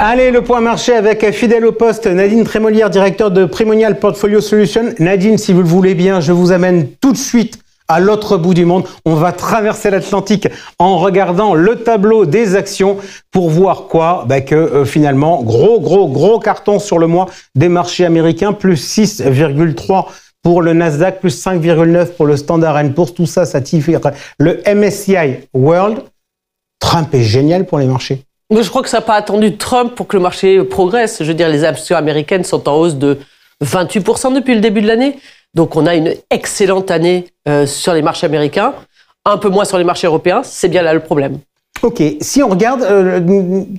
Allez, le point marché avec fidèle au poste Nadine Trémolière, directeur de Primonial Portfolio Solutions. Nadine, si vous le voulez bien, je vous amène tout de suite à l'autre bout du monde. On va traverser l'Atlantique en regardant le tableau des actions pour voir quoi? Que finalement, gros carton sur le mois des marchés américains, plus 6,3 pour le Nasdaq, plus 5,9 pour le Standard & Poor's. Tout ça, ça tire le MSCI World. Trump est génial pour les marchés. Je crois que ça n'a pas attendu Trump pour que le marché progresse. Je veux dire, les actions américaines sont en hausse de 28% depuis le début de l'année. Donc, on a une excellente année sur les marchés américains, un peu moins sur les marchés européens. C'est bien là le problème. Ok, si on regarde,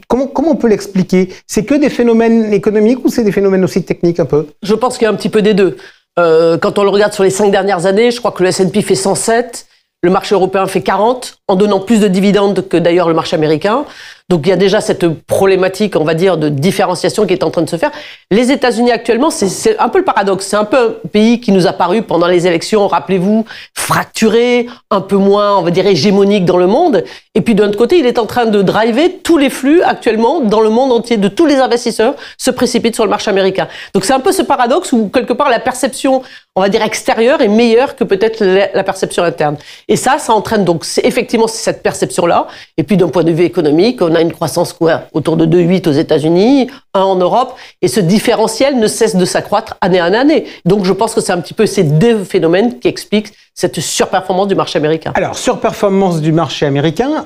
comment on peut l'expliquer? C'est que des phénomènes économiques ou c'est des phénomènes aussi techniques un peu? Je pense qu'il y a un petit peu des deux. Quand on le regarde sur les 5 dernières années, je crois que le S&P fait 107, le marché européen fait 40, en donnant plus de dividendes que d'ailleurs le marché américain. Donc il y a déjà cette problématique, on va dire, de différenciation qui est en train de se faire. Les États-Unis actuellement, c'est un peu le paradoxe. C'est un peu un pays qui nous a paru pendant les élections, rappelez-vous, fracturé, un peu moins, on va dire, hégémonique dans le monde. Et puis de l'autre côté, il est en train de driver tous les flux actuellement dans le monde entier, de tous les investisseurs se précipitent sur le marché américain. Donc c'est un peu ce paradoxe où quelque part la perception, on va dire, extérieure est meilleure que peut-être la perception interne. Et ça entraîne donc effectivement cette perception-là. Et puis d'un point de vue économique, on a une croissance autour de 2,8 aux États-Unis, 1 en Europe, et ce différentiel ne cesse de s'accroître année en année. Donc je pense que c'est un petit peu ces deux phénomènes qui expliquent cette surperformance du marché américain. Alors, surperformance du marché américain,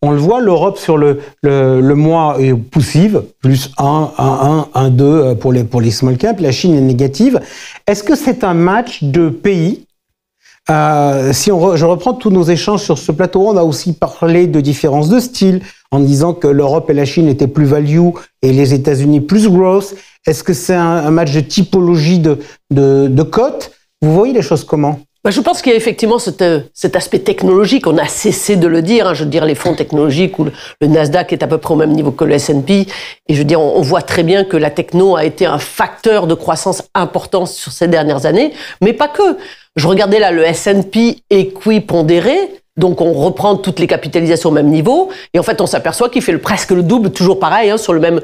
on le voit, l'Europe sur le mois est poussive, plus 1, 2 pour les small caps, la Chine est négative. Est-ce que c'est un match de pays? Je reprends tous nos échanges sur ce plateau, on a aussi parlé de différences de style, en disant que l'Europe et la Chine étaient plus value et les États-Unis plus growth. Est-ce que c'est un match de typologie de cotes? Vous voyez les choses comment? Je pense qu'il y a effectivement cet aspect technologique. On a cessé de le dire. Je veux dire, les fonds technologiques où le Nasdaq est à peu près au même niveau que le S&P. Et je veux dire, on voit très bien que la techno a été un facteur de croissance important sur ces dernières années. Mais pas que. Je regardais là le S&P équipondéré. Donc, on reprend toutes les capitalisations au même niveau. Et en fait, on s'aperçoit qu'il fait presque le double, toujours pareil, sur le même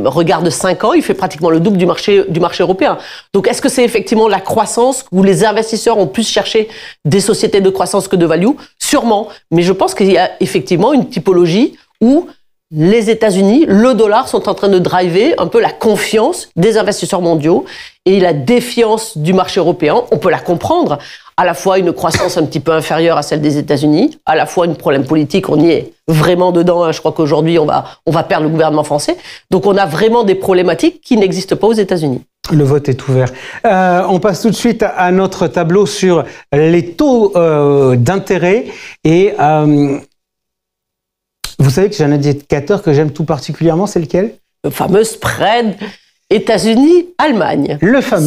regard de 5 ans. Il fait pratiquement le double du marché européen. Donc, est-ce que c'est effectivement la croissance où les investisseurs ont plus cherché des sociétés de croissance que de value? Sûrement. Mais je pense qu'il y a effectivement une typologie où les États-Unis, le dollar, sont en train de driver un peu la confiance des investisseurs mondiaux et la défiance du marché européen. On peut la comprendre. À la fois une croissance un petit peu inférieure à celle des États-Unis, à la fois un problème politique, on y est vraiment dedans. Je crois qu'aujourd'hui, on va perdre le gouvernement français. Donc, on a vraiment des problématiques qui n'existent pas aux États-Unis. Le vote est ouvert. On passe tout de suite à notre tableau sur les taux d'intérêt. Et vous savez que j'ai un indicateur que j'aime tout particulièrement, c'est lequel? Le fameux spread États-Unis-Allemagne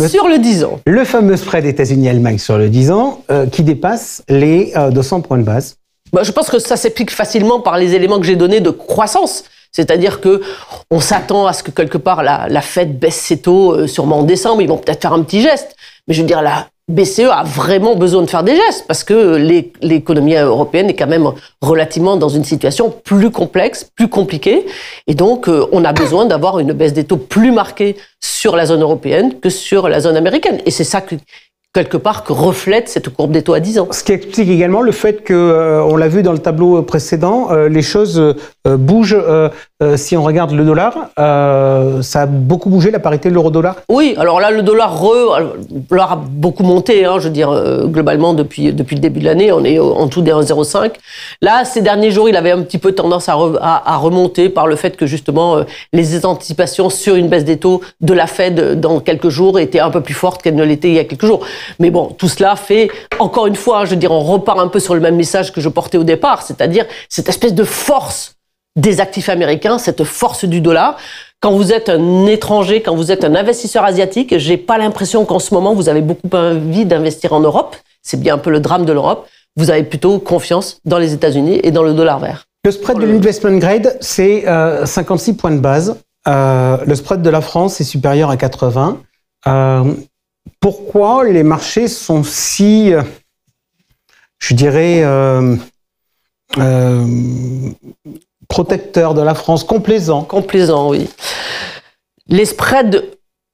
sur le 10 ans. Le fameux spread États-Unis-Allemagne sur le 10 ans qui dépasse les 200 points de base. Je pense que ça s'explique facilement par les éléments que j'ai donnés de croissance. C'est-à-dire que on s'attend à ce que quelque part la Fed baisse ses taux sûrement en décembre. Ils vont peut-être faire un petit geste. Mais je veux dire, la BCE a vraiment besoin de faire des gestes parce que l'économie européenne est quand même relativement dans une situation plus complexe, plus compliquée. Et donc, on a besoin d'avoir une baisse des taux plus marquée sur la zone européenne que sur la zone américaine. Et c'est ça quelque part que reflète cette courbe des taux à 10 ans. Ce qui explique également le fait que, on l'a vu dans le tableau précédent, les choses bougent. Si on regarde le dollar, ça a beaucoup bougé, la parité de l'euro-dollar. Oui, alors là, le dollar a beaucoup monté, je veux dire, globalement, depuis le début de l'année, on est en dessous des 1,05. Là, ces derniers jours, il avait un petit peu tendance à remonter par le fait que, justement, les anticipations sur une baisse des taux de la Fed dans quelques jours étaient un peu plus fortes qu'elles ne l'étaient il y a quelques jours. Mais bon, tout cela fait, encore une fois, je veux dire, on repart un peu sur le même message que je portais au départ, c'est-à-dire cette espèce de force des actifs américains, cette force du dollar. Quand vous êtes un étranger, quand vous êtes un investisseur asiatique, j'ai pas l'impression qu'en ce moment, vous avez beaucoup envie d'investir en Europe. C'est bien un peu le drame de l'Europe. Vous avez plutôt confiance dans les États-Unis et dans le dollar vert. Le spread de l'investment grade, c'est 56 points de base. Le spread de la France est supérieur à 80. Pourquoi les marchés sont si, je dirais, protecteur de la France, complaisant. Complaisant, oui. Les spreads,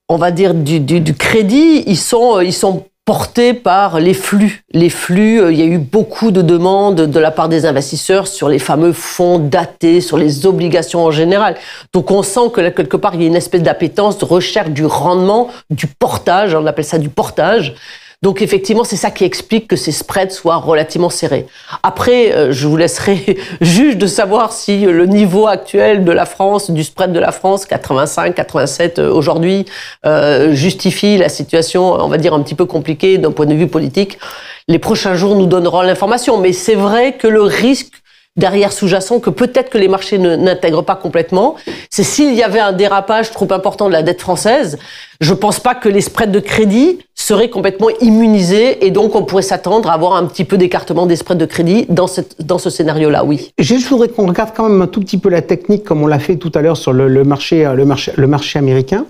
on va dire, du crédit, ils sont portés par les flux. Les flux, il y a eu beaucoup de demandes de la part des investisseurs sur les fameux fonds datés, sur les obligations en général. Donc on sent que là, quelque part, il y a une espèce d'appétence de recherche du rendement, du portage, on appelle ça du portage. Donc effectivement, c'est ça qui explique que ces spreads soient relativement serrés. Après, je vous laisserai juge de savoir si le niveau actuel de la France, du spread de la France, 85, 87 aujourd'hui, justifie la situation, on va dire, un petit peu compliquée d'un point de vue politique. Les prochains jours nous donneront l'information. Mais c'est vrai que le risque derrière sous-jacent, que peut-être que les marchés n'intègrent pas complètement, c'est s'il y avait un dérapage trop important de la dette française, je pense pas que les spreads de crédit seraient complètement immunisés et donc on pourrait s'attendre à avoir un petit peu d'écartement des spreads de crédit dans ce scénario-là, oui. Je voudrais qu'on regarde quand même un tout petit peu la technique comme on l'a fait tout à l'heure sur le marché américain.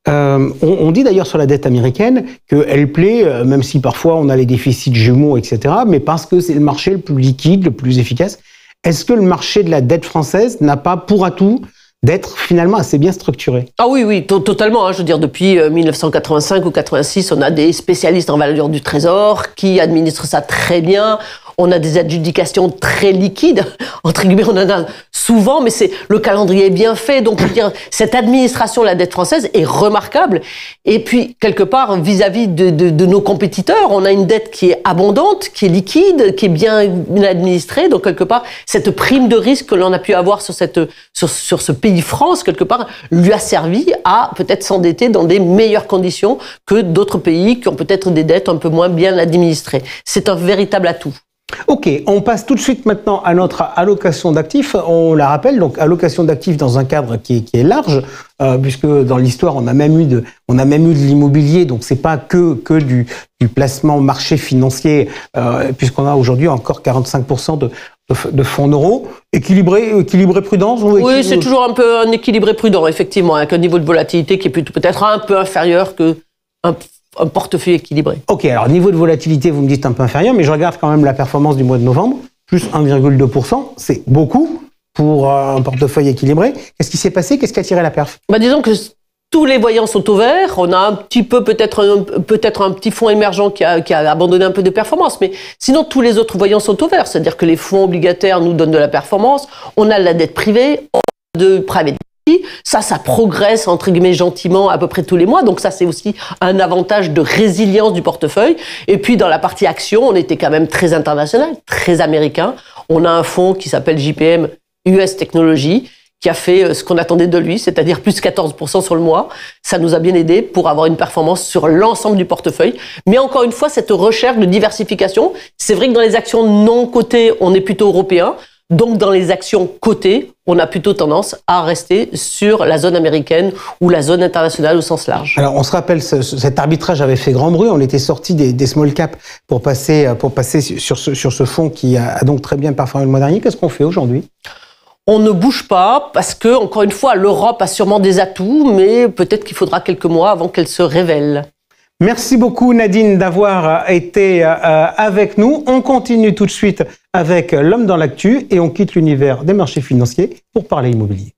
On dit d'ailleurs sur la dette américaine qu'elle plaît, même si parfois on a les déficits jumeaux, etc., mais parce que c'est le marché le plus liquide, le plus efficace. Est-ce que le marché de la dette française n'a pas pour atout d'être finalement assez bien structuré? Ah oui, totalement. Je veux dire, depuis 1985 ou 86, on a des spécialistes en valeur du trésor qui administrent ça très bien. On a des adjudications très liquides, entre guillemets, on en a souvent, mais le calendrier est bien fait. Donc, je veux dire, cette administration de la dette française est remarquable. Et puis, quelque part, vis-à-vis de nos compétiteurs, on a une dette qui est abondante, qui est liquide, qui est bien administrée. Donc, quelque part, cette prime de risque que l'on a pu avoir sur ce pays France, quelque part, lui a servi à peut-être s'endetter dans des meilleures conditions que d'autres pays qui ont peut-être des dettes un peu moins bien administrées. C'est un véritable atout. Ok, on passe tout de suite maintenant à notre allocation d'actifs. On la rappelle, donc allocation d'actifs dans un cadre qui est large, puisque dans l'histoire on a même eu de l'immobilier, donc c'est pas que du placement marché financier, puisqu'on a aujourd'hui encore 45% de fonds euros. Équilibré prudent. Oui, c'est toujours un peu un équilibré prudent, effectivement, avec un niveau de volatilité qui est peut-être un peu inférieur que un portefeuille équilibré. Ok, alors niveau de volatilité, vous me dites un peu inférieur, mais je regarde quand même la performance du mois de novembre, plus 1,2%, c'est beaucoup pour un portefeuille équilibré. Qu'est-ce qui s'est passé? Qu'est-ce qui a tiré la perf? Disons que tous les voyants sont au vert. On a un petit peu, peut-être un petit fonds émergent qui a abandonné un peu de performance, mais sinon tous les autres voyants sont au vert. C'est-à-dire que les fonds obligataires nous donnent de la performance, on a la dette privée, on a de private. Ça progresse, entre guillemets, gentiment à peu près tous les mois. Donc ça, c'est aussi un avantage de résilience du portefeuille. Et puis, dans la partie action, on était quand même très international, très américain. On a un fonds qui s'appelle JPM US Technology, qui a fait ce qu'on attendait de lui, c'est-à-dire plus 14% sur le mois. Ça nous a bien aidé pour avoir une performance sur l'ensemble du portefeuille. Mais encore une fois, cette recherche de diversification, c'est vrai que dans les actions non cotées, on est plutôt européen. Donc, dans les actions cotées, on a plutôt tendance à rester sur la zone américaine ou la zone internationale au sens large. Alors, on se rappelle, cet arbitrage avait fait grand bruit. On était sorti des small caps pour passer sur ce fonds qui a donc très bien performé le mois dernier. Qu'est-ce qu'on fait aujourd'hui? On ne bouge pas parce que, encore une fois, l'Europe a sûrement des atouts, mais peut-être qu'il faudra quelques mois avant qu'elle se révèle. Merci beaucoup Nadine d'avoir été avec nous. On continue tout de suite avec l'homme dans l'actu et on quitte l'univers des marchés financiers pour parler immobilier.